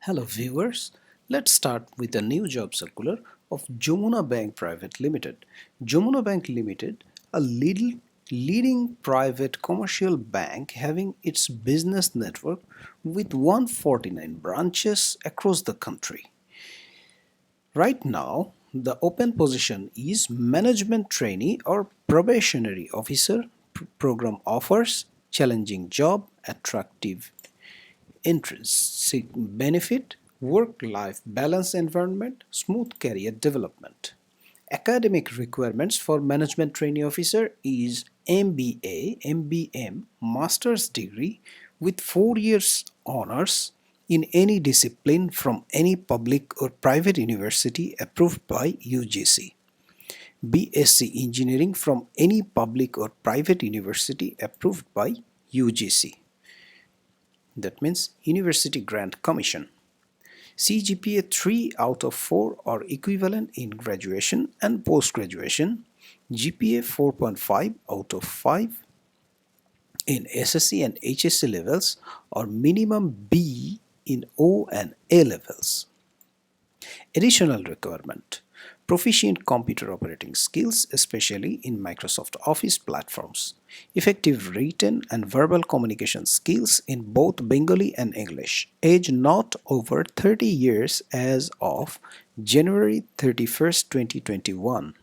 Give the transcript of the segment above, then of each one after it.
Hello viewers, let's start with a new job circular of Jamuna Bank Private Limited. Jamuna Bank Limited, a leading private commercial bank having its business network with 149 branches across the country. Right now, the open position is management trainee or probationary officer. Program offers challenging job, attractive intrinsic benefit, work-life balance environment, smooth career development. Academic requirements for management trainee officer is MBA, MBM, master's degree with 4 years honors in any discipline from any public or private university approved by UGC. BSc Engineering from any public or private university approved by UGC. That means University Grant Commission. CGPA 3 out of 4 or equivalent in graduation and post-graduation, GPA 4.5 out of 5 in SSC and HSC levels or minimum B in O and A levels. Additional requirement: proficient computer operating skills, especially in Microsoft Office platforms, effective written and verbal communication skills in both Bengali and English, age not over 30 years as of January 31st, 2021.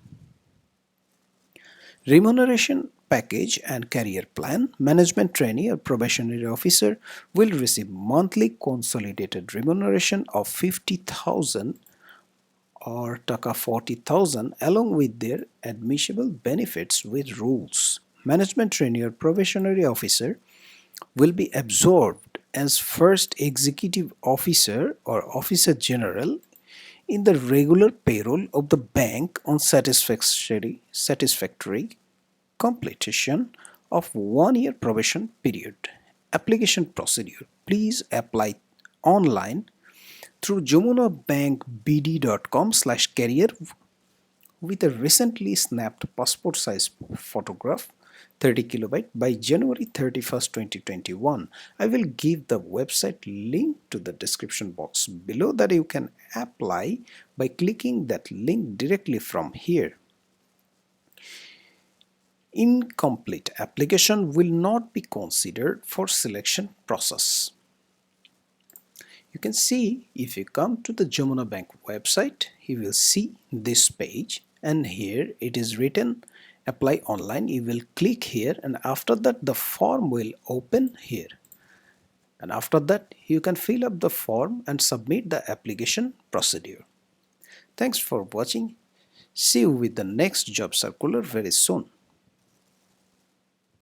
Remuneration package and career plan: management trainee or probationary officer will receive monthly consolidated remuneration of 50,000 or taka 40,000 along with their admissible benefits with rules. Management trainee or probationary officer will be absorbed as first executive officer or officer general in the regular payroll of the bank on satisfactory completion of 1 year probation period. Application procedure: please apply online through jamunabankbd.com/career with a recently snapped passport size photograph 30 kilobyte by January 31st, 2021. I will give the website link to the description box below that you can apply by clicking that link directly from here. Incomplete application will not be considered for selection process. You can see, if you come to the Jamuna Bank website, you will see this page, and here it is written apply online. You will click here, and after that the form will open here, and after that you can fill up the form and submit the application procedure. Thanks for watching. See you with the next job circular very soon.